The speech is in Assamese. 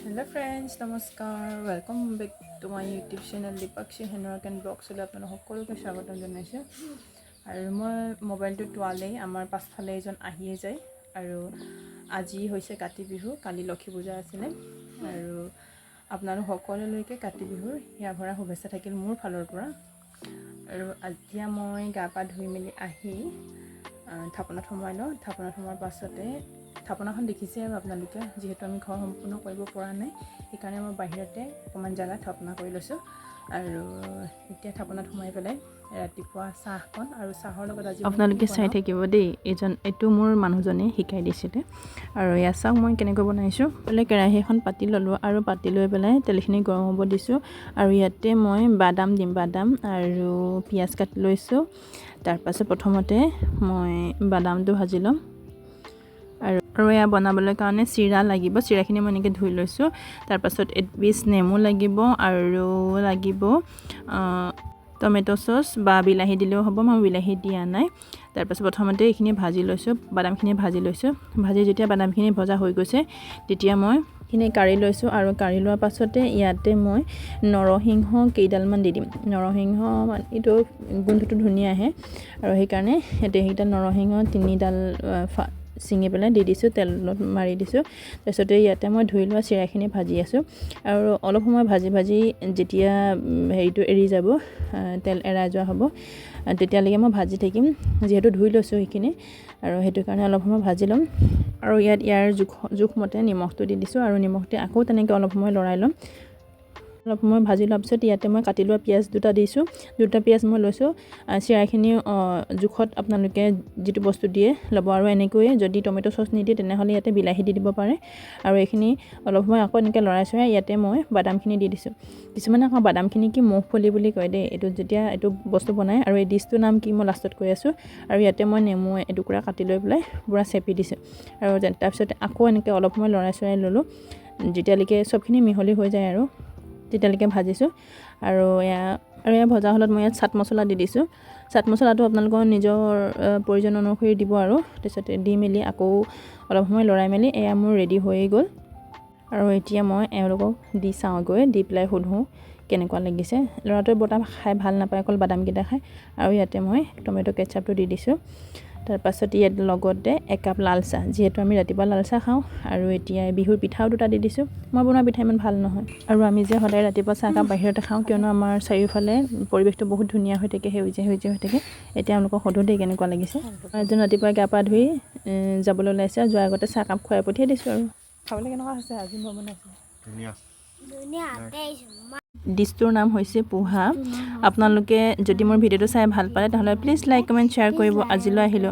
Hello friends, namaskar. Welcome back to my YouTube channel Dipakshi and Blog. So apna hokkolke swagotom janaisu. Aru moi mobile to toale amar pasphale ejon ahiye jay aru aji hoise kati bihu kali lokhi puja asile aru apnaru hokkoloike kati bihur ya bhara hubesa thakil mur phalor pura aru atia moi ga pa dhui meli ahi thapana thomailo thapana thomar pasote থাপনাখন দেখিছে আৰু আপোনালোকে যেহেতু আমি ঘৰ সম্পূৰ্ণ কৰিব পৰা নাই সেইকাৰণে মই বাহিৰতে অকমান জাগা থাপনা কৰি লৈছো আৰু এতিয়া থাপনাত সোমাই পেলাই ৰাতিপুৱা চাহখন আৰু চাহৰ লগত আজি আপোনালোকে চাই থাকিব দেই এটো মোৰ মানুহজনে শিকাই দিছিলে আৰু ইয়া চাহ মই কেনেকৈ বনাইছো বলে কেৰাহী এখন পাতি ললো আৰু পাতি লৈ পেলাই তেলখিনি গৰম হ'ব দিছো আৰু ইয়াতে মই বাদাম দিম বাদাম আৰু পিয়াজ কাটি লৈছো তাৰ পাছত প্ৰথমতে মই বাদামটো ভাজি লম আৰু এয়া বনাবলৈ কাৰণে চিৰা লাগিব চিৰাখিনি মই এনেকৈ ধুই লৈছো তাৰ পাছত এক পিস নেমু লাগিব আৰু লাগিব টমেটো সস বা বিলাহী দিলেও হ'ব মই বিলাহী দিয়া নাই তাৰ পাছত প্ৰথমতে এইখিনি ভাজি লৈছো বাদামখিনি ভাজি লৈছো ভাজি যেতিয়া বাদামখিনি ভজা হৈ গৈছে তেতিয়া মই খিনি কাৰি লৈছো আৰু কাৰি লোৱাৰ পাছতে ইয়াতে মই নৰসিংহ কেইডালমান দি দিম নৰসিংহ ইটো গোন্ধটো ধুনীয়া আহে আৰু সেই কাৰণে এটা নৰসিংহ 3ডাল সিঙি পেলাই দি দিছো তেলত মাৰি দিছো তাৰপিছতে ইয়াতে মই ধুই লোৱা চিৰাখিনি ভাজি আছো আৰু অলপ সময় ভাজি যেতিয়া হেৰিটো এৰি যাব তেল এৰাই যোৱা হ'ব তেতিয়ালৈকে মই ভাজি থাকিম যেহেতু ধুই লৈছো এইখিনি আৰু হেতু কাৰণে অলপ সময় ভাজি লম আৰু ইয়াৰ জোখমতে নিমখটো দি দিছো আৰু নিমখতে আকৌ তেনেকৈ অলপ সময় লৰাই লম অলপ মই ভাজি লোৱাৰ পিছত ইয়াতে মই কাটি লোৱা পিয়াজ দুটা দিছো দুটা পিয়াজ মই লৈছো চিৰাখিনি জোখত আপোনালোকে যেটো বস্তু দিয়ে লব আৰু এনেকৈ যদি টমেটো সস নিদিয়ে তেনেহলে ইয়াতে বিলাহী দি দিব পাৰে আৰু এইখিনি অলপ সময় আকৌ এনেকৈ লৰাইছো ইয়াতে মই বাদামখিনি দি দিছো কিছুমানে আকৌ বাদামখিনি কি মুখফলি বুলি কয় দেই এটো যেতিয়া এটো বস্তু বনাই আৰু এই ডিশটো নাম কি মই লাষ্টত কৈ আছো আৰু ইয়াতে মই নেমু এটুকুৰা কাটি লৈ পেলাই পুৰা চেপি দিছো আৰু তাৰ পিছত আকৌ এনেকৈ অলপ সময় লৰাইছো ললো যেতিয়ালৈকে সবখিনি মিহলি হৈ যায় আৰু তেতিয়ালৈকে ভাজিছো আৰু এয়া ভজা হলত মই ইয়াত চাট মছলা দি দিছো চাট মছলাটো আপোনালোকৰ নিজৰ প্ৰয়োজন অনুসৰি দিব আৰু তাৰপিছত দি মেলি আকৌ অলপ সময় লৰাই মেলি এয়া মোৰ ৰেডি হৈ গ'ল আৰু এতিয়া মই এওঁলোকক দি চাওগৈ দি প্লাই সুধো কেনেকুৱা লাগিছে লৰাটোৱে বটা খাই ভাল নাপায় অকল বাদাম কিটা খায় আৰু ইয়াতে মই টমেটো কেচাপটো দি দিছো তাৰ পাছত ইয়াত লগতে 1 কাপ লাল চাহ যেহেতু আমি ৰাতিপুৱা লাল চাহ খাওঁ আৰু এতিয়া বিহুৰ পিঠাও দুটা দি দিছো মই বনোৱা পিঠা ইমান ভাল নহয় আৰু আমি যে সদায় ৰাতিপুৱা চাহ কাপ বাহিৰতে খাওঁ কিয়নো আমাৰ চাৰিওফালে পৰিবেশটো বহুত ধুনীয়া হৈ থাকে সেউজীয়া হৈ থাকে এতিয়া আমাক সদো দেই কেনেকুৱা লাগিছে এজন ৰাতিপুৱা গা পা ধুই যাবলৈ ওলাইছে যোৱাৰ আগতে চাহ কাপ খুৱাই পঠিয়াই দিছো আৰু খাবলৈ কেনেকুৱা হৈছে আজি মই বনাইছো ধুনীয়া ডিশটোৰ নাম হৈছে পোহা আপোনালোকে যদি মোৰ ভিডিওটো চাই ভাল পালে তাহলে প্লিজ লাইক কমেন্ট শেয়াৰ কৰিব আজিলৈ আহিলো